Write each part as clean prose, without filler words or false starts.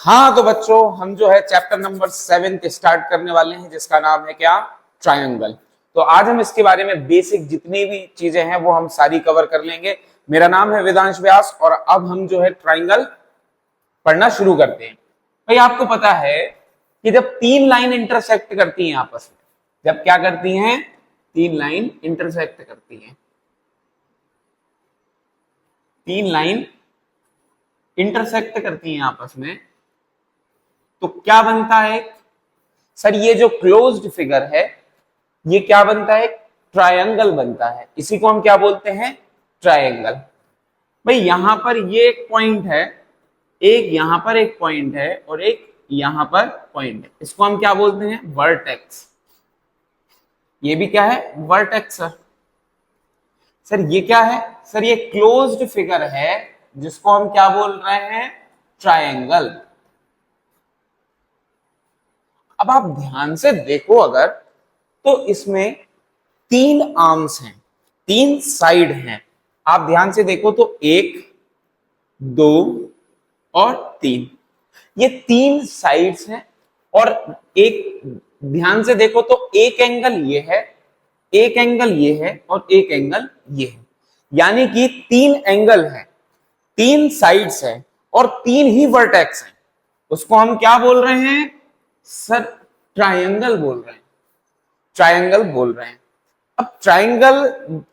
हाँ तो बच्चों, हम जो है चैप्टर नंबर 7 स्टार्ट करने वाले हैं, जिसका नाम है क्या? ट्रायंगल। तो आज हम इसके बारे में बेसिक जितनी भी चीजें हैं वो हम सारी कवर कर लेंगे। मेरा नाम है वेदांश व्यास और अब हम जो है ट्रायंगल पढ़ना शुरू करते हैं। भाई आपको पता है कि जब तीन लाइन इंटरसेक्ट करती हैं आपस में, जब क्या करती हैं? तीन लाइन इंटरसेक्ट करती हैं, तीन लाइन इंटरसेक्ट करती हैं आपस में, तो क्या बनता है? सर ये जो क्लोज्ड फिगर है ये क्या बनता है? ट्रायंगल बनता है। इसी को हम क्या बोलते हैं? ट्रायंगल। भाई यहां पर ये एक पॉइंट है, एक यहां पर एक पॉइंट है और एक यहां पर पॉइंट है। इसको हम क्या बोलते हैं? वर्टेक्स। ये भी क्या है? वर्टेक्स। सर ये क्या है? सर ये क्लोज्ड फिगर है जिसको हम क्या बोल रहे हैं? ट्रायंगल। अब आप ध्यान से देखो अगर, तो इसमें तीन आर्म्स हैं, तीन साइड हैं। आप ध्यान से देखो तो एक, दो और तीन, ये तीन साइड्स हैं। और एक ध्यान से देखो तो एक एंगल ये है, एक एंगल ये है और एक एंगल ये है। यानी कि तीन एंगल हैं, तीन साइड्स हैं और तीन ही वर्टेक्स हैं। उसको हम क्या बोल रहे हैं? सर ट्रायंगल बोल रहे हैं, ट्रायंगल बोल रहे हैं। अब ट्रायंगल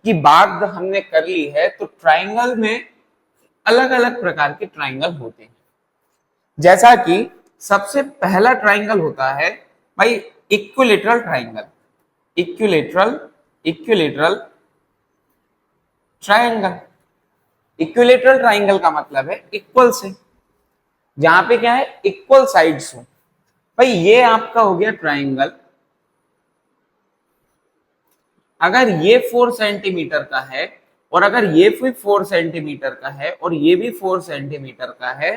की बात हमने कर ली है, तो ट्रायंगल में अलग अलग प्रकार के ट्रायंगल होते हैं। जैसा कि सबसे पहला ट्रायंगल होता है भाई equilateral triangle. Equilateral, equilateral triangle. Equilateral triangle का मतलब है इक्वल से, जहां पे क्या है? इक्वल साइड्स हो। भाई ये आपका हो गया ट्रायंगल। अगर ये 4 सेंटीमीटर का है और अगर ये भी 4 सेंटीमीटर का है और ये भी 4 सेंटीमीटर का है,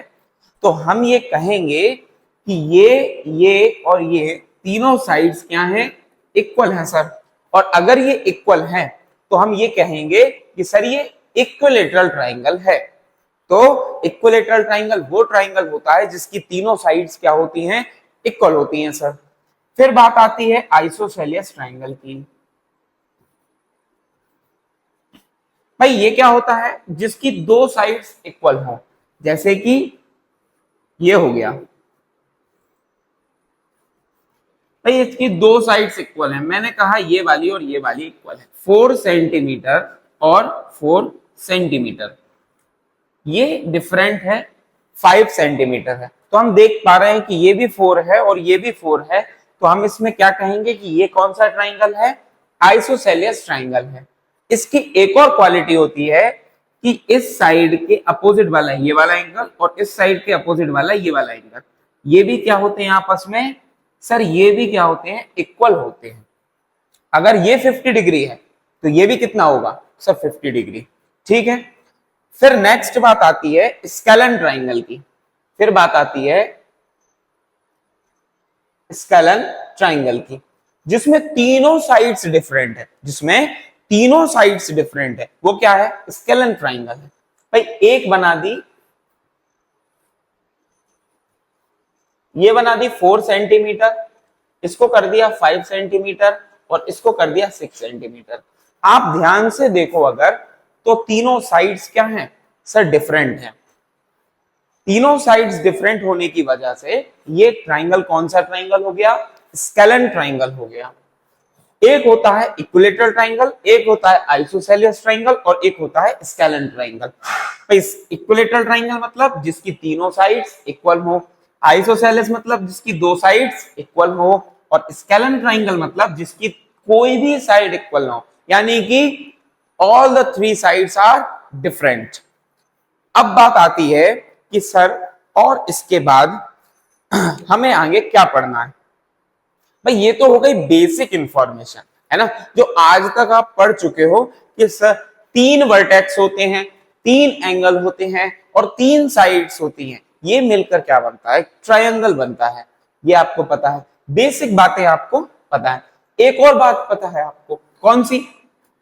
तो हम ये कहेंगे कि ये और ये तीनों साइड्स क्या हैं? इक्वल हैं सर। और अगर ये इक्वल हैं तो हम ये कहेंगे कि सर ये इक्विलेटरल ट्रायंगल है। तो इक्विलेटरल ट्रायंगल वो ट्रायंगल होता है जिसकी तीनों साइड्स क्या होती हैं? इक्वल होती हैं सर। फिर बात आती है आइसोसेलियस ट्रायंगल की। भाई ये क्या होता है? जिसकी दो साइड्स इक्वल हो, जैसे कि ये हो गया। भाई इसकी दो साइड्स इक्वल है, मैंने कहा ये वाली और ये वाली इक्वल है, 4 सेंटीमीटर और 4 सेंटीमीटर। ये डिफरेंट है 5 सेंटीमीटर है। तो हम देख पा रहे हैं कि ये भी 4 है और ये भी 4 है। तो हम इसमें क्या कहेंगे कि ये कौन सा ट्राइंगल है? आइसोसेलियस ट्राइंगल है। इसकी एक और क्वालिटी होती है कि इस साइड के अपोजिट वाला ये वाला एंगल और इस साइड के अपोजिट वाला ये वाला एंगल, ये भी क्या होते हैं आपस में? सर ये भी क्या होते हैं? इक्वल होते हैं। अगर ये 50 डिग्री है तो ये भी कितना होगा? Sir 50 degree. ठीक है। फिर नेक्स्ट बात आती है स्केलन ट्राइंगल की। फिर बात आती है स्केलन ट्राइंगल की, जिसमें तीनों साइड्स डिफरेंट है, जिसमें तीनों साइड्स डिफरेंट है। वो क्या है? स्केलन ट्राइंगल है। भाई एक बना दी, ये बना दी 4 सेंटीमीटर, इसको कर दिया 5 सेंटीमीटर और इसको कर दिया 6 सेंटीमीटर। आप ध्यान से देखो अगर, तो तीनों साइड्स क्या हैं? सर डिफरेंट हैं। तीनों साइड्स डिफरेंट होने की वजह से ये ट्राइंगल कौन सा ट्राइंगल हो गया? स्केलन ट्राइंगल हो गया। एक होता है इक्विलेटरल ट्राइंगल, एक होता है आइसोसेलियस ट्राइंगल और एक होता है स्केलन ट्राइंगल। इक्विलेटरल ट्राइंगल मतलब जिसकी तीनों साइड्स इक्वल हो, आइसोसेलियस मतलब जिसकी दो साइड्स इक्वल हो, और स्केलन ट्राइंगल मतलब जिसकी कोई भी साइड इक्वल ना हो, यानी कि all the 3 sides are different. अब बात आती है कि सर और इसके बाद हमें आगे क्या पढ़ना है? भाई ये तो हो गई बेसिक इंफॉर्मेशन, है ना, जो आज तक आप पढ़ चुके हो कि सर 3 वर्टेक्स होते हैं, 3 एंगल होते हैं और 3 साइड्स होती हैं। ये मिलकर क्या बनता है? ट्रायंगल बनता है। ये आपको पता है, बेसिक बातें आपको पता है। एक और बात पता है आपको, कौन सी?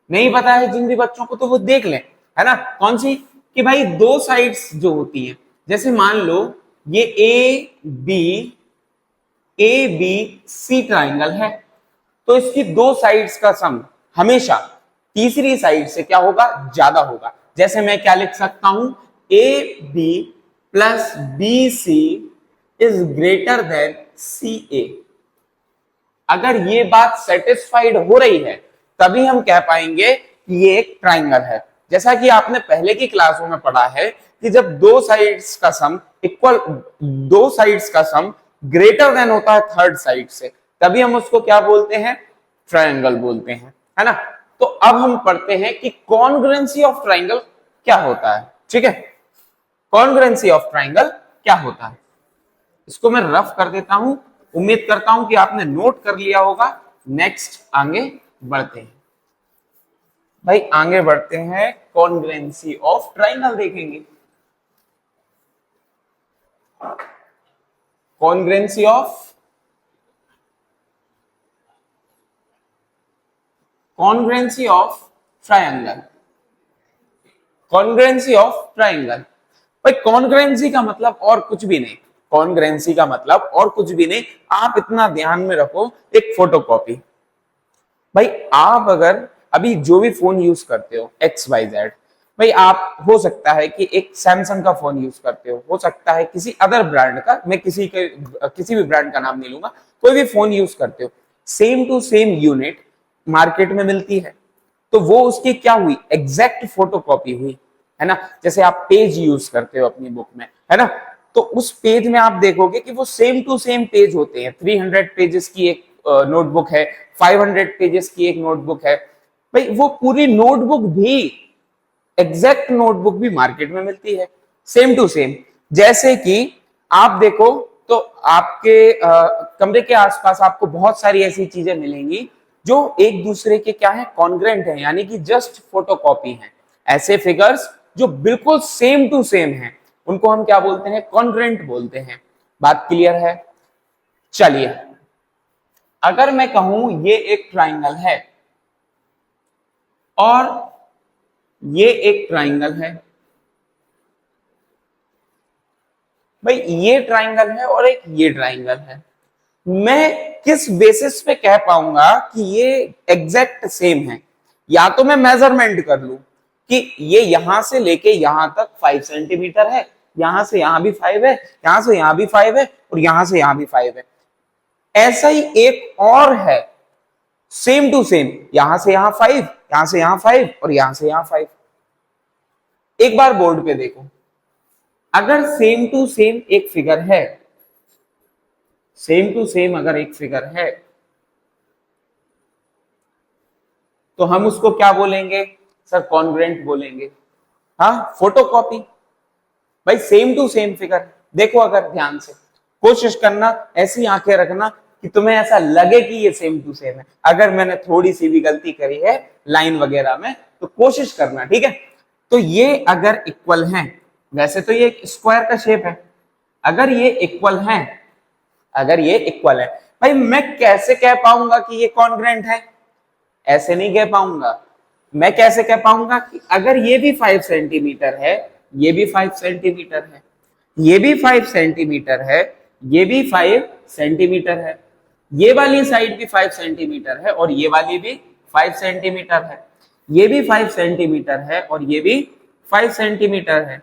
नहीं पता है जिन भी बच्चों को तो वो देख लें, है ना। कौन सी? कि भाई दो साइड्स जो होती हैं, जैसे मान लो ये ए बी सी ट्राइंगल है, तो इसकी दो साइड्स का सम हमेशा तीसरी साइड से क्या होगा, ज्यादा होगा। जैसे मैं क्या लिख सकता हूं, A B plus B C is greater than C A. अगर ये बात सेटिस्फाइड हो रही है तभी हम कह पाएंगे कि ये एक ट्राइंगल है। जैसा कि आपने पहले की क्लासों में पढ़ा है कि जब दो साइड्स का सम इक्वल, दो साइड्स का सम ग्रेटर देन होता है थर्ड साइड से, तभी हम उसको क्या बोलते हैं, ट्रायंगल बोलते हैं, है ना। तो अब हम पढ़ते हैं कि कॉन्ग्रुएंसी ऑफ ट्रायंगल क्या होता है। ठीक है, कॉन्ग्रुएंसी ऑफ ट्रायंगल क्या होता है, इसको मैं रफ कर देता हूं। उम्मीद करता हूं कि आपने नोट कर लिया होगा। नेक्स्ट आगे बढ़ते हैं भाई, आगे बढ़ते हैं, कॉन्ग्रुएंसी ऑफ ट्रायंगल देखेंगे। Congruency of triangle, congruency of triangle. भाई कॉन्ग्रुएंसी का मतलब और कुछ भी नहीं, कॉन्ग्रुएंसी का मतलब और कुछ भी नहीं, आप इतना ध्यान में रखो, एक फोटोकॉपी। भाई आप अगर अभी जो भी फोन यूज करते हो XYZ, भाई आप हो सकता है कि एक सैमसंग का फोन यूज करते हो सकता है किसी अदर ब्रांड का, मैं किसी भी ब्रांड का नाम नहीं लूंगा, कोई भी फोन यूज करते हो, same to same unit market में मिलती है, तो वो उसकी क्या हुई, एग्जैक्ट फोटोकॉपी हुई, है ना। जैसे आप पेज यूज करते हो अपनी बुक में, है ना, तो उस पेज में आप देखोगे कि वो सेम टू सेम पेज होते हैं। 300 पेजेस की एक नोटबुक है, 500 पेजेस की एक नोटबुक है, भाई वो पूरी नोटबुक भी, एग्जैक्ट नोटबुक भी मार्केट में मिलती है, सेम टू सेम। जैसे कि आप देखो तो आपके कमरे के आसपास आपको बहुत सारी ऐसी चीजें मिलेंगी जो एक दूसरे के क्या है, कॉन्ग्रेंट है, यानी कि जस्ट फोटोकॉपी है। ऐसे फिगर्स जो बिल्कुल सेम टू सेम है उनको हम क्या बोलते हैं, कॉन्ग्रेंट बोलते हैं। बात क्लियर है। चलिए, अगर मैं कहूं ये एक ट्राइंगल है और ये एक ट्राइंगल है, भाई ये ट्राइंगल है और एक ये ट्राइंगल है, मैं किस बेसिस पे कह पाऊंगा कि ये एग्जैक्ट सेम है। या तो मैं मेजरमेंट कर लूं कि ये यहां से लेके यहां तक 5 सेंटीमीटर है, यहां से यहां भी 5 है, यहां से यहां भी 5 है और यहां से यहां भी 5 है। ऐसा ही एक और है, सेम टू सेम, यहां से यहां 5, यहां से यहां 5 और यहां से यहां 5। एक बार बोर्ड पे देखो, अगर सेम टू सेम एक फिगर है, सेम टू सेम अगर एक फिगर है, तो हम उसको क्या बोलेंगे सर, कॉन्ग्रेंट बोलेंगे। हाँ, फोटोकॉपी। भाई सेम टू सेम फिगर देखो, अगर ध्यान से कोशिश करना, ऐसी आंखें रखना कि तुम्हें ऐसा लगे कि ये सेम टू सेम है। अगर मैंने थोड़ी सी भी गलती करी है लाइन वगैरह में तो कोशिश करना, ठीक है। तो ये अगर इक्वल हैं, वैसे तो ये स्क्वायर का शेप है, अगर ये इक्वल हैं, अगर ये इक्वल है, भाई मैं कैसे कह पाऊंगा कि ये कॉन्ग्रेंट है, ऐसे नहीं कह पाऊंगा। मैं कैसे कह पाऊंगा कि अगर ये भी 5 सेंटीमीटर है, ये भी 5 सेंटीमीटर है, ये भी 5 सेंटीमीटर है, ये भी 5 सेंटीमीटर है, ये वाली साइड भी 5 सेंटीमीटर है और ये वाली भी 5 सेंटीमीटर है, ये भी 5 सेंटीमीटर है और ये भी 5 सेंटीमीटर है।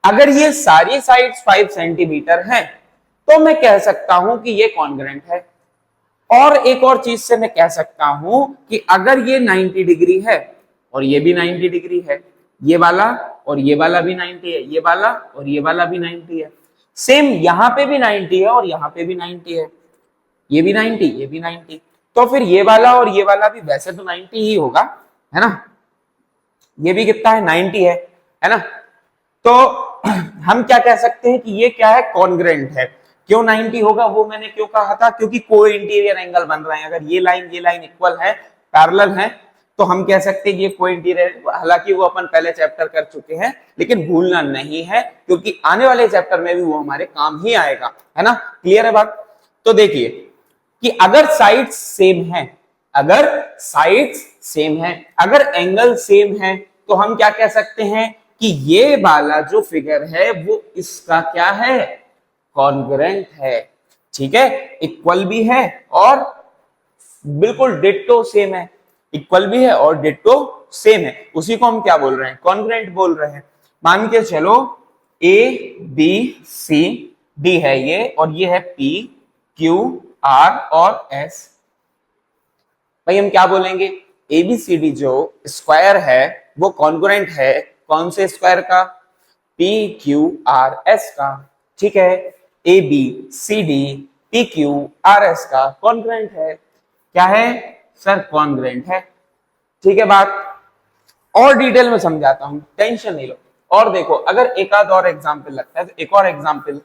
अगर ये सारी साइड्स 5 सेंटीमीटर हैं तो मैं कह सकता हूं कि ये कॉन्ग्रेंट है। और एक और चीज से मैं कह सकता हूं कि अगर ये 90 डिग्री है और ये भी 90 डिग्री है, ये वाला और ये वाला भी 90 है, ये वाला और ये वाला भी 90 है, सेम यहां पे भी 90 है और यहां पे भी 90 है, ये भी 90, ये भी 90, तो फिर ये वाला और ये वाला भी वैसे तो 90 ही होगा, है ना। ये भी कितना है, 90 है ना। तो हम क्या कह सकते हैं कि ये क्या है, कॉन्ग्रेंट है। क्यों 90 होगा वो मैंने क्यों कहा था, क्योंकि कोई इंटीरियर एंगल बन रहे हैं। अगर ये लाइन इक्वल है, पैरेलल है, तो हम कह सकते हैं कि ये कोई इंटीरियर, हालांकि वो अपन पहले चैप्टर कर चुके हैं लेकिन भूलना नहीं है, क्योंकि आने वाले चैप्टर में भी वो हमारे काम ही आएगा, है ना। क्लियर है बात। तो देखिए कि अगर साइड्स सेम है, अगर साइड्स सेम है, अगर एंगल सेम है, तो हम क्या कह सकते हैं कि ये वाला जो फिगर है वो इसका क्या है, कॉन्ग्रुएंट है। ठीक है, इक्वल भी है और बिल्कुल डिट्टो सेम है, इक्वल भी है और डिट्टो सेम है, उसी को हम क्या बोल रहे हैं, कॉन्ग्रुएंट बोल रहे हैं। मान के चलो ए बी सी डी है ये, और ये है पी क्यू आर और एस। भाई हम क्या बोलेंगे, एबीसीडी जो स्क्वायर है वो कॉन्ग्रुएंट है कौन से स्क्वायर का, पी क्यू आर एस का। ठीक है, A B C D P Q R S का कॉन्ग्रुएंट है। क्या है सर, कॉन्ग्रुएंट है। ठीक है, बात और डिटेल में समझाता हूं, टेंशन नहीं लो। और देखो, अगर एक आध और एग्जाम्पल लगता है तो एक और एग्जाम्पल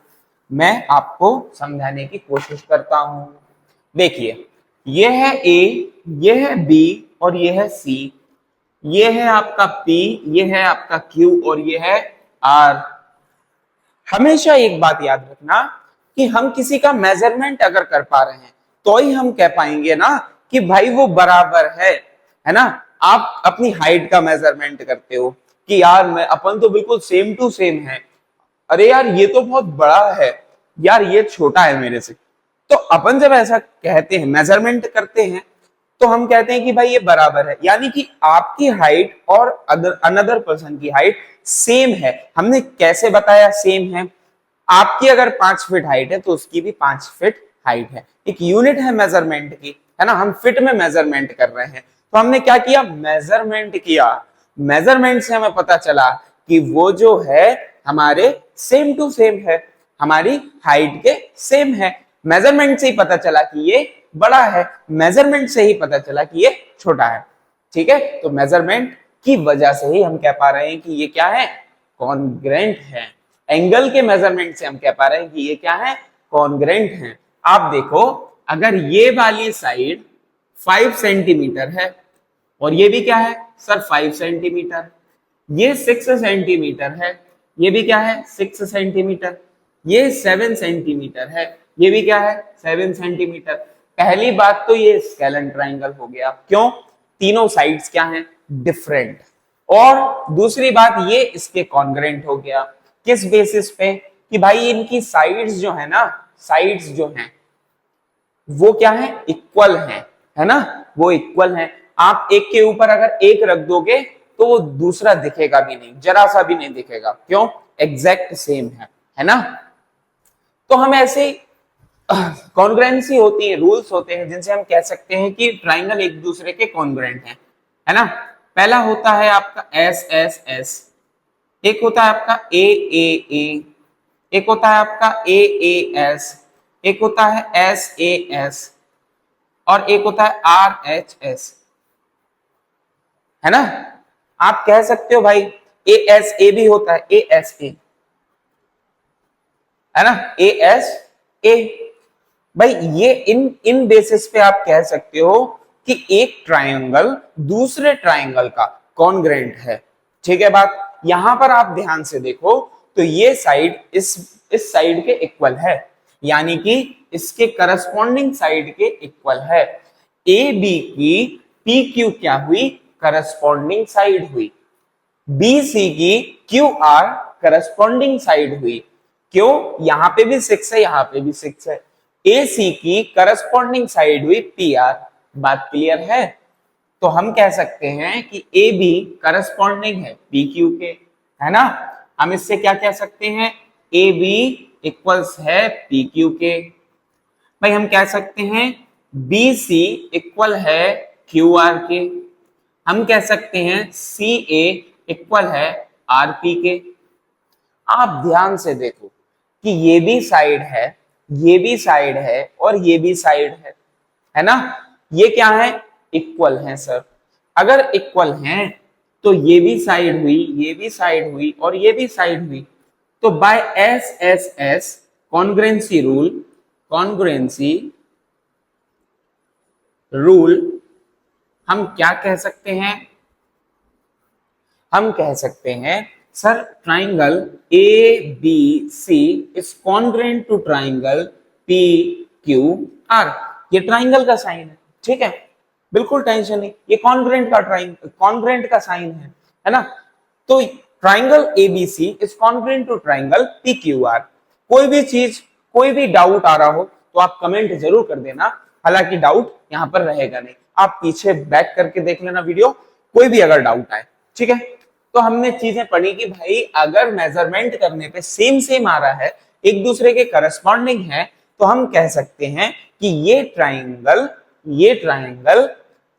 मैं आपको समझाने की कोशिश करता हूं। देखिए, ये है ए, ये है बी और ये है सी, ये है आपका पी, ये है आपका क्यू और ये है आर। हमेशा एक बात याद रखना कि हम किसी का मेजरमेंट अगर कर पा रहे हैं तो ही हम कह पाएंगे ना कि भाई वो बराबर है ना। आप अपनी हाइट का मेजरमेंट करते हो कि यार मैं अपन तो बिल्कुल सेम टू सेम है, अरे यार ये तो बहुत बड़ा है, यार ये छोटा है मेरे से। तो अपन जब ऐसा कहते हैं, मेजरमेंट करते हैं, तो हम कहते हैं कि भाई ये बराबर है, यानी कि आपकी हाइट और अनदर पर्सन की हाइट सेम है। हमने कैसे बताया सेम है, आपकी अगर 5 फीट हाइट है तो उसकी भी 5 फीट हाइट है, एक यूनिट है मेजरमेंट की, है ना। हम फीट में मेजरमेंट कर रहे हैं, तो हमने क्या किया, मेजरमेंट किया। मेजरमेंट से हमें पता चला कि वो जो है हमारे सेम टू सेम है, हमारी हाइट के सेम है। मेजरमेंट से ही पता चला कि ये बड़ा है, मेजरमेंट से ही पता चला कि ये छोटा है। ठीक है, तो मेजरमेंट की वजह से ही हम कह पा रहे हैं कि ये क्या है, कॉन्ग्रुएंट है। एंगल के मेजरमेंट से हम कह पा रहे हैं कि ये क्या है, कॉन्ग्रुएंट है। आप देखो, अगर ये वाली साइड 5 सेंटीमीटर है और ये भी क्या है सर 5 सेंटीमीटर, ये 6 सेंटीमीटर है, ये भी क्या है 6 सेंटीमीटर, ये 7 सेंटीमीटर है, ये भी क्या है 7 सेंटीमीटर। पहली बात तो ये स्केलन ट्राइंगल हो गया, क्यों, तीनों साइड्स क्या हैं, डिफरेंट। और दूसरी बात, ये इसके कॉन्ग्रुएंट हो गया, किस बेसिस पे, कि भाई इनकी साइड्स जो है ना, साइड्स जो हैं वो क्या है, इक्वल है ना, वो इक्वल है। आप एक के ऊपर अगर एक रख दोगे तो वो दूसरा दिखेगा भी नहीं, जरा सा भी नहीं दिखेगा, क्यों, एग्जैक्ट सेम है ना। तो हम ऐसे कॉन्ग्रुएंसी होती है, रूल्स होते हैं जिनसे हम कह सकते हैं कि ट्राइंगल एक दूसरे के कॉन्ग्रुएंट हैं, है ना। पहला होता है आपका एस एस एस, एक होता है आपका ए ए ए, एक होता है आपका ए ए एस, एक होता है एस ए एस और एक होता है आर एच एस, है ना। आप कह सकते हो भाई ए एस ए भी होता है, ए एस ए, है ना, ए एस ए। भाई ये इन इन बेसिस पे आप कह सकते हो कि एक ट्रायंगल दूसरे ट्रायंगल का कॉन्ग्रुएंट है। ठीक है बात, यहां पर आप ध्यान से देखो तो ये साइड इस साइड के इक्वल है, यानी कि इसके करस्पॉन्डिंग साइड के इक्वल है। ए बी की पी क्यू क्या हुई, करस्पॉन्डिंग साइड हुई, बी सी की क्यू आर करस्पॉन्डिंग साइड हुई, क्यों, यहां पे भी 6 है, यहां पे भी 6 है। ए सी की करस्पॉन्डिंग साइड हुई पी आर। बात क्लियर है। तो हम कह सकते हैं कि ए बी करस्पॉन्डिंग है पी क्यू के, है ना। हम इससे क्या कह सकते हैं, ए बी इक्वल्स है पी क्यू के। भाई हम कह सकते हैं बी सी इक्वल है क्यू आर के। हम कह सकते हैं सी ए इक्वल है आर पी के। आप ध्यान से देखो कि ये भी साइड है, ये भी साइड है और ये भी साइड है ना। ये क्या है, इक्वल है सर। अगर इक्वल हैं तो ये भी साइड हुई, ये भी साइड हुई और ये भी साइड हुई। तो by S S S congruency rule, congruency rule हम क्या कह सकते हैं, हम कह सकते हैं sir triangle A B C is congruent to triangle P Q R. ये ट्राइंगल का साइन है, ठीक है, बिल्कुल टेंशन नहीं, ये कॉन्ग्रुएंट का कॉन्ग्रुएंट का साइन है ना। तो triangle ABC is congruent to triangle P Q R. कोई भी चीज कोई भी डाउट आ रहा हो तो आप कमेंट जरूर कर देना, हालांकि डाउट यहाँ पर रहेगा नहीं, आप पीछे बैक करके देख लेना वीडियो, कोई भी अगर डाउट आए। ठीक है, तो हमने चीजें पढ़ी कि भाई अगर मेजरमेंट करने पे सेम सेम आ रहा है, एक दूसरे के करस्पॉन्डिंग है, तो हम कह सकते हैं कि ये ट्राइंगल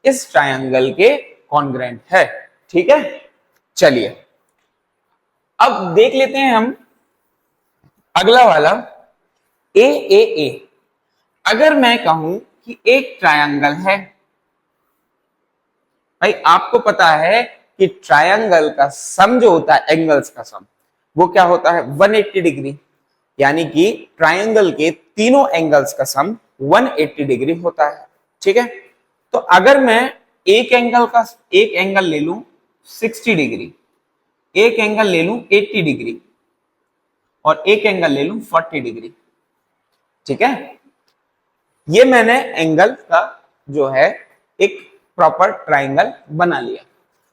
इस ट्राइंगल के कॉन्ग्रेंट है। ठीक है, चलिए अब देख लेते हैं हम अगला वाला ए। अगर मैं कहूं कि एक ट्रायंगल है, भाई आपको पता है कि ट्रायंगल का सम जो होता है, एंगल्स का सम, वो क्या होता है 180 डिग्री, यानी कि ट्रायंगल के तीनों एंगल्स का सम 180 डिग्री होता है। ठीक है, तो अगर मैं एक एंगल ले लूं 60 डिग्री, एक एंगल ले लूं 80 डिग्री और एक एंगल ले लूं 40 डिग्री। ठीक है, ये मैंने एंगल का जो है एक प्रॉपर ट्राइंगल बना लिया।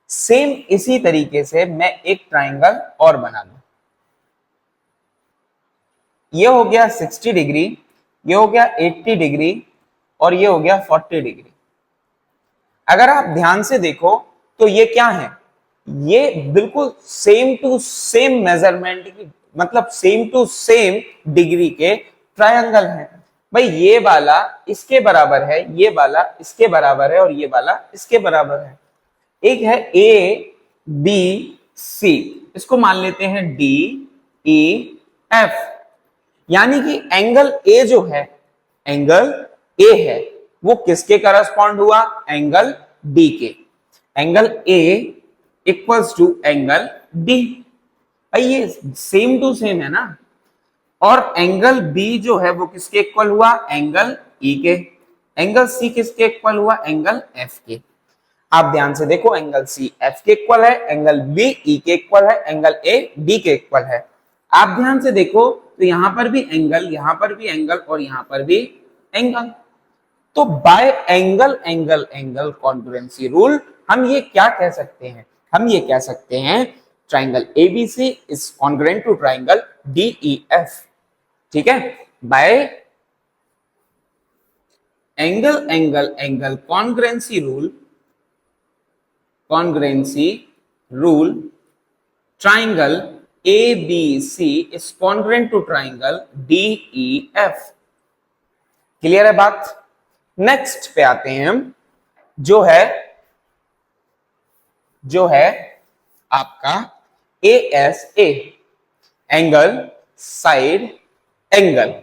सेम इसी तरीके से मैं एक ट्राइंगल और बना लूं, ये हो गया 60 डिग्री, ये हो गया 80 डिग्री और ये हो गया 40 डिग्री। अगर आप ध्यान से देखो तो ये क्या है, ये बिल्कुल सेम टू सेम मेजरमेंट की, मतलब सेम टू सेम डिग्री के ट्रायंगल हैं। भाई ये वाला इसके बराबर है, ये वाला इसके बराबर है और ये वाला इसके बराबर है। एक है ए बी सी, इसको मान लेते हैं डी ई एफ, यानी कि एंगल ए जो है, एंगल ए है, वो किसके करस्पॉन्ड हुआ, एंगल डी के। Angle A equals to angle D, भाई ये सेम टू सेम है ना। और एंगल बी जो है वो किसके इक्वल हुआ, एंगल ई के। एंगल सी किसके इक्वल हुआ, एंगल एफ के। आप ध्यान से देखो, एंगल सी एफ के इक्वल है, एंगल बी ई के इक्वल है, एंगल ए डी के इक्वल है। आप ध्यान से देखो तो यहां पर भी एंगल, यहां पर भी एंगल और यहां पर भी एंगल। तो bye angle angle angle congruency rule हम ये क्या कह सकते हैं, हम ये कह सकते हैं triangle ABC is congruent to triangle DEF. ठीक है, by angle angle angle congruency rule triangle ABC is congruent to triangle DEF। Clear है बात। नेक्स्ट पे आते हैं हम, जो है आपका ASA, एंगल साइड एंगल।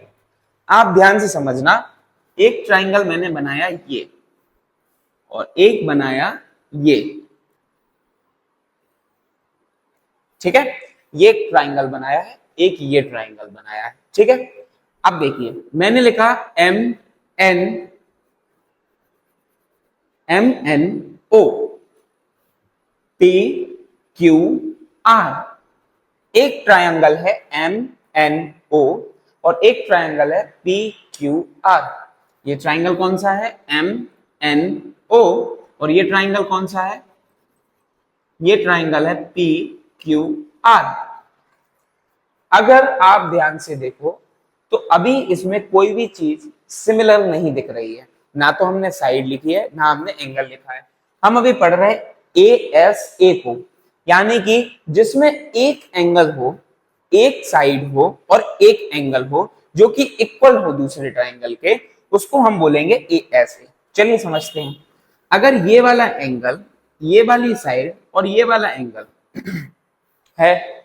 आप ध्यान से समझना, एक ट्राइंगल मैंने बनाया ये और एक बनाया ये। ठीक है, ये एक ट्राइंगल बनाया है, एक ये ट्राइंगल बनाया है। ठीक है, अब देखिए मैंने लिखा MNO PQR। एक ट्राइंगल है MNO और एक ट्राइंगल है PQR। ये ट्राइंगल कौन सा है, MNO, और ये ट्राइंगल कौन सा है, ये ट्राइंगल है PQR। अगर आप ध्यान से देखो तो अभी इसमें कोई भी चीज सिमिलर नहीं दिख रही है, ना तो हमने साइड लिखी है ना हमने एंगल लिखा है। हम अभी पढ़ रहे हैं ASA को, यानी कि जिसमें एक एंगल हो, एक साइड हो और एक एंगल हो जो कि इक्वल हो दूसरे ट्राइंगल के, उसको हम बोलेंगे ASA। चलिए समझते हैं। अगर ये वाला एंगल, ये वाली साइड और ये वाला एंगल है,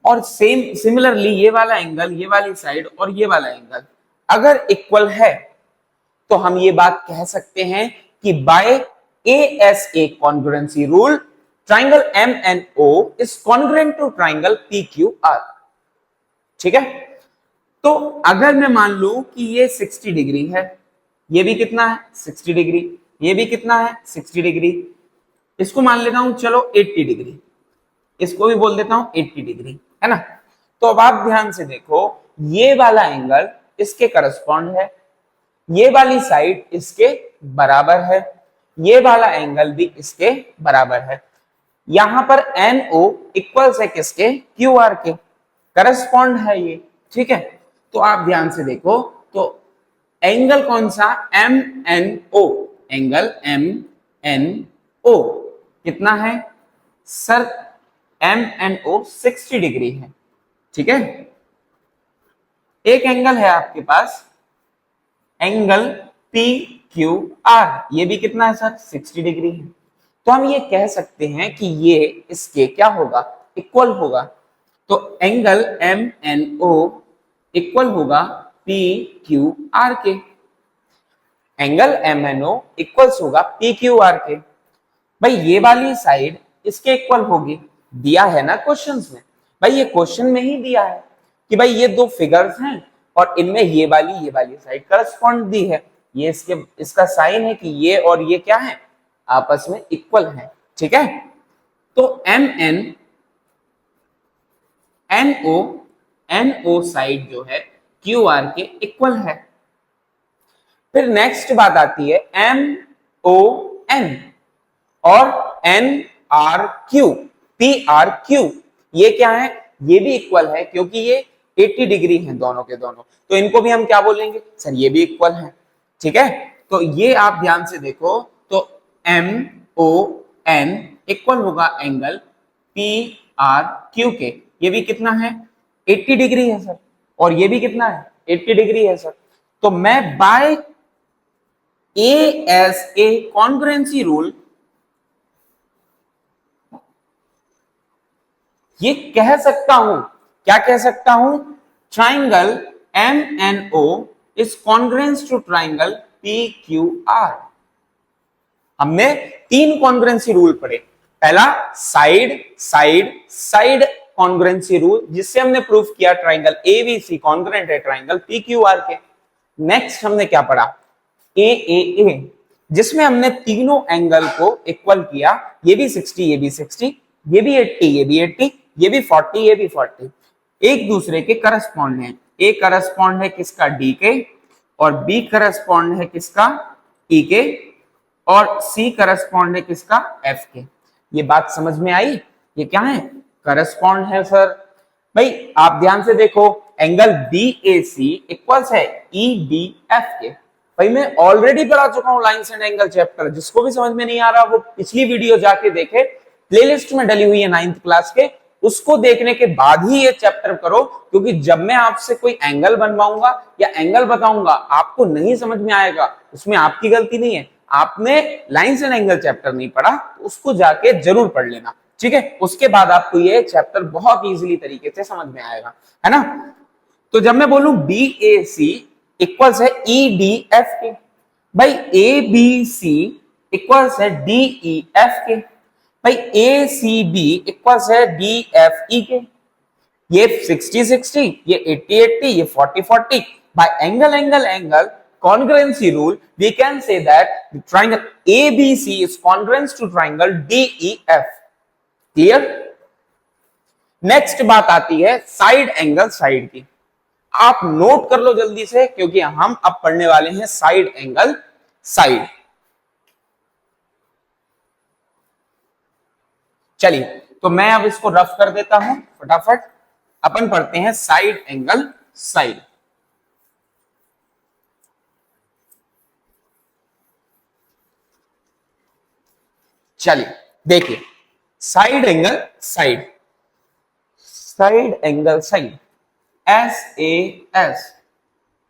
और सिमिलरली ये वाला एंगल, ये वाली साइड और ये वाला एंगल अगर इक्वल है, तो हम ये बात कह सकते हैं कि by ASA congruency rule triangle MNO is congruent to triangle PQR। ठीक है, तो अगर मैं मान लूं कि ये 60 डिग्री है, ये भी कितना है 60 डिग्री, ये भी कितना है 60 डिग्री, इसको मान लेता हूं चलो 80 डिग्री, इसको भी बोल देता हूं 80 डिग्री, है ना। तो अब आप ध्यान से देखो, ये वाला एंगल इसके करस्पॉन्ड है, ये वाली साइड इसके बराबर है, ये वाला एंगल भी इसके बराबर है। यहां पर NO इक्वल्स है किसके, QR के, करस्पॉन्ड है ये। ठीक है, तो आप ध्यान से देखो, तो एंगल कौन सा, M N O, angle M N O कितना है sir, M N O 60 degree है। ठीक है, एक एंगल है आपके पास एंगल पी क्यू आर, ये भी कितना है सर, 60 डिग्री है। तो हम ये कह सकते हैं कि ये इसके क्या होगा, इक्वल होगा। तो angle M N O equal होगा पी क्यू आर के, angle M N O equals होगा पी क्यू आर के। भाई ये वाली साइड इसके इक्वल होगी, दिया है ना क्वेश्चंस में, भाई ये क्वेश्चन में ही दिया है कि भाई ये दो फिगर्स हैं और इनमें ये वाली साइड करस्पॉन्ड दी है, ये इसका साइन है कि ये और ये क्या है, आपस में इक्वल है। ठीक है, तो एम एन ओ साइड जो है क्यू आर के इक्वल है। फिर नेक्स्ट बात आती है एम ओ एन और N R Q, P R Q, ये क्या है, ये भी इक्वल है क्योंकि ये 80 डिग्री है दोनों के दोनों, तो इनको भी हम क्या बोलेंगे सर, ये भी इक्वल है। ठीक है, तो ये आप ध्यान से देखो, तो एम ओ एन इक्वल होगा एंगल पी आर क्यू के, ये भी कितना है 80 डिग्री है सर, और ये भी कितना है 80 डिग्री है सर। तो मैं बाय ए कॉन्ग्रुएंसी रूल ये कह सकता हूं, क्या कह सकता हूं, triangle M N O is congruence to triangle P Q R. हमने तीन कॉन्ग्रुएंसी रूल पढ़े, पहला side side side congruency rule, जिससे हमने प्रूफ किया ट्राइंगल एबीसी कॉन्ग्रुएंट है ट्राइंगल पी क्यू आर के। नेक्स्ट हमने क्या पढ़ा, ए जिसमें हमने तीनों एंगल को इक्वल किया, ये भी 60 ये भी 60, ये भी 80 ये भी 80, ये भी 40 ये भी 40, एक दूसरे के करस्पॉन्ड है। ए करस्पॉन्ड है किसका, डी के, और बी करस्पॉन्ड है किसका, ई के, और सी करस्पॉन्ड है किसका, एफ के। ये बात समझ में आई, ये क्या है, करस्पॉन्ड है सर। भाई आप ध्यान से देखो, एंगल बी ए सी इक्वल्स है ई डी एफ के। भाई मैं ऑलरेडी पढ़ा चुका हूं लाइंस एंड एंगल चैप्टर, जिसको भी समझ में नहीं आ रहा वो पिछली वीडियो जाके देखे, प्लेलिस्ट में डली हुई है 9th क्लास के, उसको देखने के बाद ही ये चैप्टर करो, क्योंकि जब मैं आपसे कोई एंगल बनवाऊंगा या एंगल बताऊंगा आपको नहीं समझ में आएगा, उसमें आपकी गलती नहीं है, आपने लाइंस एंड एंगल चैप्टर नहीं पढ़ा, तो उसको जाके जरूर पढ़ लेना। ठीक है, उसके बाद आपको ये चैप्टर बहुत इजीली तरीके से समझ में आएगा, है ना। तो जब मैं बोलूं बी ए सी इक्वल्स है ई डी एफ के, भाई ए बी सी इक्वल्स है डी ई एफ के, भाई ए सी बी इक्वल्स है डी एफ ई के, ये 60 60, ये 80 80, ये 40 40, bye angle angle angle congruency rule we can say that the triangle ABC is congruent to triangle DEF. Clear. Next बात आती है साइड एंगल साइड की, आप नोट कर लो जल्दी से, क्योंकि हम अब पढ़ने वाले हैं साइड एंगल साइड। चलिए, तो मैं अब इसको रफ कर देता हूं फटाफट, अपन पढ़ते हैं साइड एंगल साइड। चलिए देखिए, side angle side, side angle side S A S,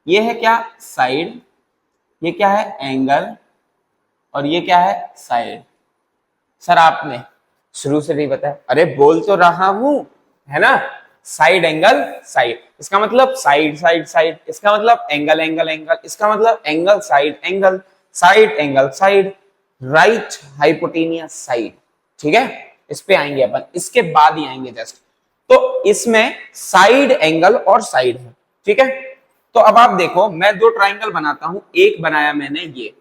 ये है क्या साइड, ये क्या है एंगल, और ये क्या है साइड। सर आपने शुरू से नहीं बताया, अरे बोल तो रहा हूं, है ना, साइड एंगल साइड, इसका मतलब साइड साइड साइड, इसका मतलब एंगल एंगल एंगल, इसका मतलब angle side angle, side angle side, right hypotenuse side. ठीक है, इस पे आएंगे अपन, इसके बाद ही आएंगे जस्ट। तो इसमें साइड एंगल और साइड है। ठीक है, तो अब आप देखो, मैं दो ट्राइंगल बनाता हूं, एक बनाया मैंने ये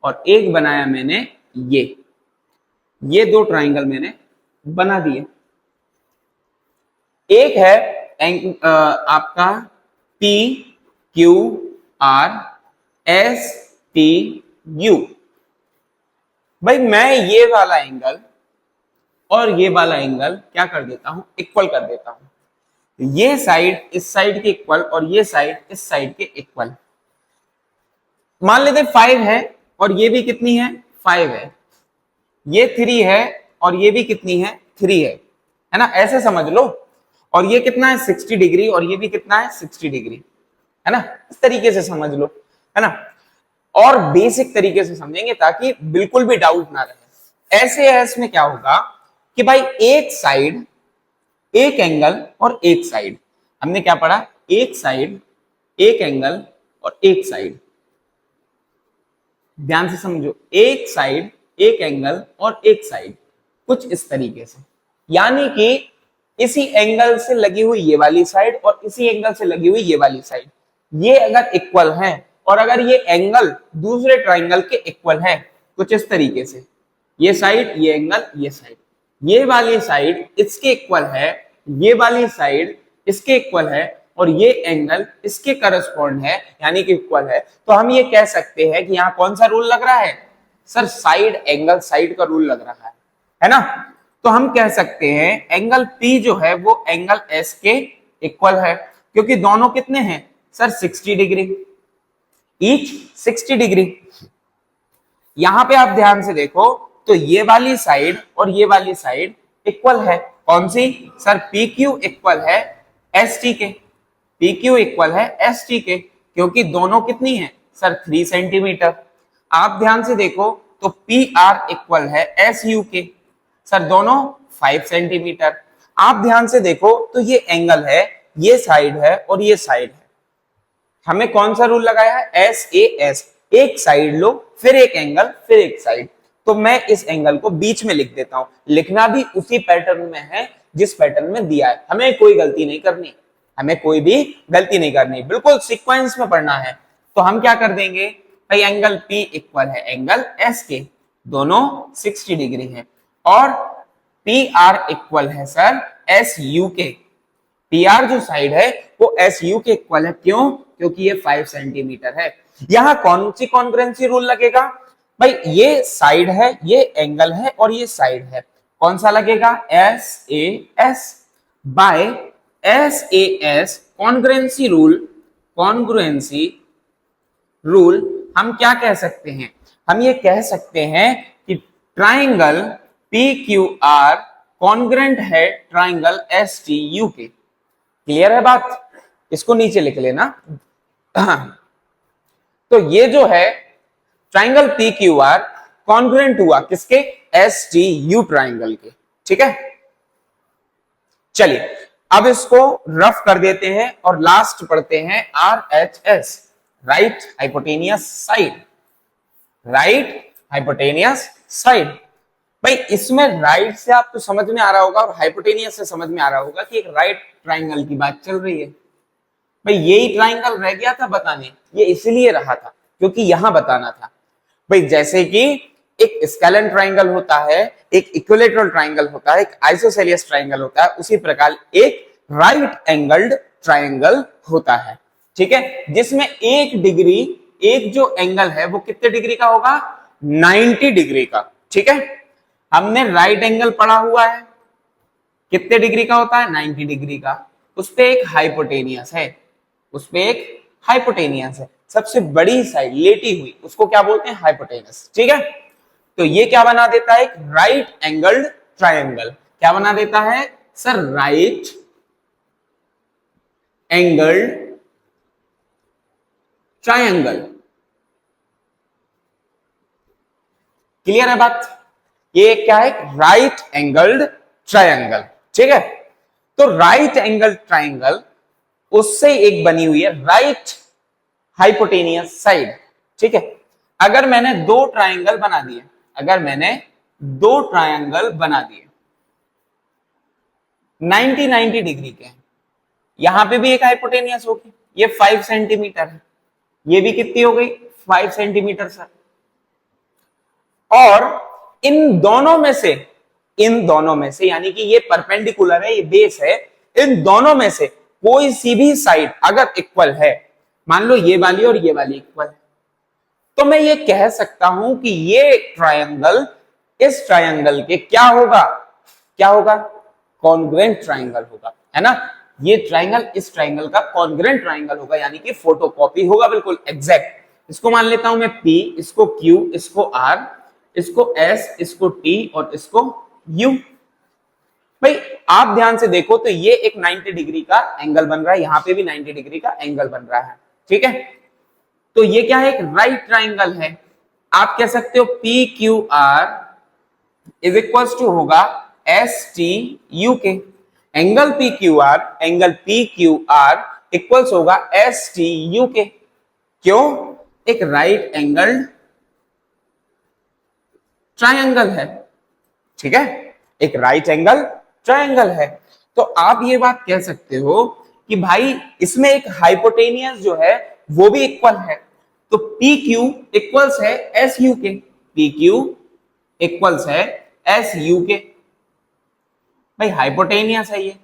और एक बनाया मैंने ये दो ट्राइंगल मैंने बना दिए। एक है आपका P Q R S T you. भाई मैं ये वाला एंगल और ये वाला एंगल क्या कर देता हूं, इक्वल कर देता हूं। ये साइड इस साइड के इक्वल और ये साइड इस साइड के इक्वल। मान लेते 5 है और ये भी कितनी है 5 है, ये 3 है और ये भी कितनी है 3 है ना, ऐसे समझ लो। और ये कितना है 60 डिग्री और ये भी कितना है 60 डिग्री, है ना, इस तरीके से समझ लो, है ना। और बेसिक तरीके से समझेंगे ताकि बिल्कुल भी डाउट ना रहे। ऐसे है इसमें क्या होगा कि भाई एक साइड, एक एंगल और एक साइड, हमने क्या पढ़ा, एक साइड, एक एंगल और एक साइड। ध्यान से समझो, एक साइड, एक एंगल और एक साइड, कुछ इस तरीके से। यानी कि इसी एंगल से लगी हुई ये वाली साइड और इसी एंगल से लगी हुई ये वाली साइड, ये अगर इक्वल है और अगर ये एंगल दूसरे ट्राइंगल के इक्वल है, कुछ इस तरीके से, ये साइड, ये एंगल, ये साइड, ये वाली साइड इसके इक्वल है, ये वाली साइड इसके इक्वल है और ये एंगल इसके करस्पॉन्ड है यानी कि इक्वल है, तो हम ये कह सकते हैं कि यहां कौन सा रूल लग रहा है सर, साइड एंगल साइड का रूल लग रहा है ना। तो हम कह सकते हैं एंगल P जो है वो एंगल S के इक्वल है, क्योंकि दोनों कितने हैं सर 60 डिग्री, ईच 60 डिग्री। यहां पे आप ध्यान से देखो तो ये वाली साइड और ये वाली साइड इक्वल है, कौन सी सर, PQ इक्वल है ST के, PQ इक्वल है ST के, क्योंकि दोनों कितनी है सर 3 सेंटीमीटर। आप ध्यान से देखो तो PR इक्वल है SU के, सर दोनों 5 सेंटीमीटर। आप ध्यान से देखो तो ये एंगल है, ये साइड है और ये साइड है, हमें कौन सा रूल लगाया है SAS, एक साइड लो फिर एक एंगल फिर एक साइड। तो मैं इस एंगल को बीच में लिख देता हूं, लिखना भी उसी पैटर्न में है जिस पैटर्न में दिया है, हमें कोई गलती नहीं करनी, हमें कोई भी गलती नहीं करनी, बिल्कुल सीक्वेंस में पढ़ना है। तो हम क्या कर देंगे भाई, एंगल P इक्वल है एंगल S के, दोनों 60 डिग्री है, और PR इक्वल है सर SU के, PR जो साइड है वो SU के इक्वल है, क्यों, क्योंकि ये 5 सेंटीमीटर है। यहां कौन सी कॉन्ग्रुएंसी रूल लगेगा भाई, ये साइड है, ये एंगल है और ये साइड है, कौन सा लगेगा SAS by SAS congruency rule. Congruency rule हम क्या कह सकते हैं, हम ये कह सकते हैं कि ट्राइंगल PQR कॉन्ग्रुएंट है ट्राइंगल STU के। क्लियर है बात, इसको नीचे लिख लेना। तो ये जो है ट्राइंगल PQR कॉन्ग्रुएंट हुआ किसके, STU ट्राइंगल के, ठीक है। चलिए अब इसको रफ कर देते हैं और लास्ट पढ़ते हैं RHS, right hypotenuse side, right hypotenuse side. भाई इसमें राइट से आपको समझ में आ रहा होगा और हाइपोटेनियस से समझ में आ रहा होगा कि एक राइट ट्राइंगल की बात चल रही है। भाई यही ट्राइंगल रह गया था बताने, ये इसलिए रहा था क्योंकि यहां बताना था। भाई जैसे कि एक स्केलन ट्राइंगल होता है, एक इक्विलेटरल ट्राइंगल होता है, एक आइसोसेलियस ट्राइंगल होता है, उसी प्रकार एक राइट एंगल्ड ट्राइंगल होता है, ठीक है, जिसमें एक डिग्री, एक जो एंगल है वो कितने डिग्री का होगा 90 डिग्री का, ठीक है। हमने राइट एंगल पढ़ा हुआ है, कितने डिग्री का होता है 90 डिग्री का, उस पे एक हाइपोटेनियस है, उस पे एक हाइपोटेनियस है, सबसे बड़ी साइड लेटी हुई, उसको क्या बोलते हैं हाइपोटेनस, ठीक है। तो ये क्या बना देता है, एक राइट एंगल्ड ट्रायंगल, क्या बना देता है sir, right angled triangle. Clear है बात, ये क्या है, राइट एंगल्ड ट्रायंगल, ठीक है। तो राइट एंगल ट्रायंगल उससे एक बनी हुई है राइट हाइपोटेनियस साइड, ठीक है। अगर मैंने दो ट्रायंगल बना दिए, अगर मैंने दो ट्रायंगल बना दिए 90 डिग्री के, यहां पे भी एक हाइपोटेनियस होगी, ये 5 सेंटीमीटर है, ये भी कितनी हो गई 5 सेंटीमीटर सर। और इन दोनों में से, इन दोनों में से यानी कि ये परपेंडिकुलर है, ये बेस है, इन दोनों में से कोई सी भी साइड अगर इक्वल है, मान लो ये वाली और ये वाली इक्वल है, तो मैं ये कह सकता हूं कि ये ट्रायंगल इस ट्रायंगल के क्या होगा, क्या होगा, कॉन्ग्रुएंट ट्रायंगल होगा, है ना। ये ट्राइंगल इस ट्राइंगल का कॉन्ग्रेंट ट्राइंगल होगा, यानी कि फोटोकॉपी होगा बिल्कुल एग्जैक्ट। इसको मान लेता हूं मैं P, इसको Q, इसको R, इसको S, इसको T और इसको U। भाई आप ध्यान से देखो तो ये एक 90 डिग्री का एंगल बन रहा है, यहां पे भी 90 डिग्री का एंगल बन रहा है, ठीक है। तो ये क्या है, एक राइट ट्राइंगल है। आप कह सकते हो P Q R is equal to होगा एस टी यू के। Angle P Q R equals होगा एस टी यू के। क्यों? एक राइट एंगल ट्राइंगल है, ठीक है, एक राइट एंगल ट्राइंगल है। तो आप ये बात कह सकते हो कि भाई इसमें एक हाइपोटेनियस जो है वो भी इक्वल है। तो पी क्यू इक्वल्स है एस यू के, पी क्यू इक्वल्स है एस यू के। भाई हाइपोटेनियस है ये।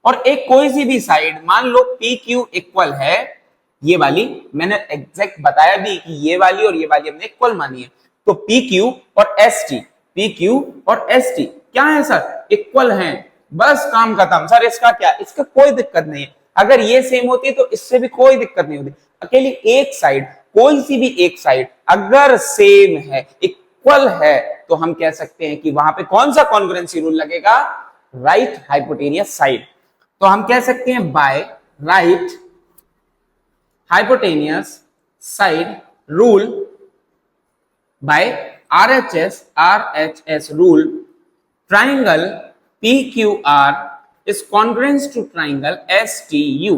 और एक कोई सी भी साइड मान लो पी क्यू इक्वल है, ये वाली मैंने एग्जैक्ट बताया भी कि ये वाली और ये वाली हमने इक्वल मानी है। तो पी क्यू और एस टी, पी क्यू और एस टी क्या है सर, इक्वल हैं, बस काम खत्म। सर इसका क्या, इसका कोई दिक्कत नहीं है। अगर ये सेम होती तो इससे भी कोई दिक्कत नहीं होती। अकेली एक साइड, कोई सी भी एक साइड अगर सेम है, इक्वल है, तो हम कह सकते हैं कि वहां पे कौन सा कॉन्ग्रुएंसी रूल लगेगा, राइट हाइपोटेनियस साइड। तो हम कह सकते हैं by right hypotenuse side rule, by RHS rule, triangle PQR is congruent to triangle STU.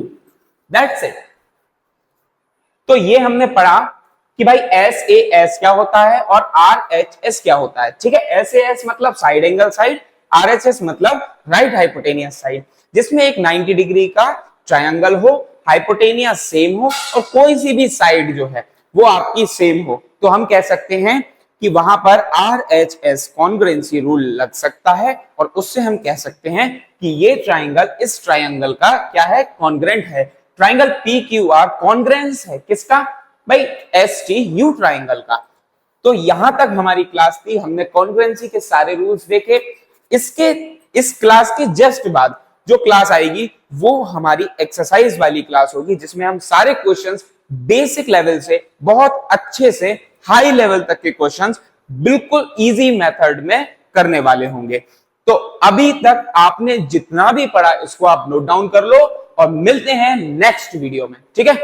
That's it. तो ये हमने पढ़ा कि भाई SAS क्या होता है और RHS क्या होता है, ठीक है। SAS मतलब साइड एंगल साइड, RHS मतलब राइट हाइपोटेनियस साइड, जिसमें एक 90 डिग्री का ट्रायंगल हो, हाइपोटेनियस सेम हो और कोई सी भी साइड जो है वो आपकी सेम हो, तो हम कह सकते हैं कि वहां पर RHS कॉन्ग्रुएंसी रूल लग सकता है और उससे हम कह सकते हैं कि ये ट्राइंगल इस ट्राइंगल का क्या है, कॉन्ग्रुएंट है। ट्राइंगल PQR कॉन्ग्रुएंस है किसका, भाई STU ट्राइंगल का। तो यहां तक हमारी क्लास थी, हमने कॉन्ग्रुएंसी के सारे रूल्स देखे। इसके इस क्लास के जस्ट बाद जो क्लास आएगी वो हमारी एक्सरसाइज वाली क्लास होगी, जिसमें हम सारे क्वेश्चंस बेसिक लेवल से बहुत अच्छे से हाई लेवल तक के क्वेश्चंस बिल्कुल इजी मेथड में करने वाले होंगे। तो अभी तक आपने जितना भी पढ़ा इसको आप नोट डाउन कर लो और मिलते हैं नेक्स्ट वीडियो में, ठीक है।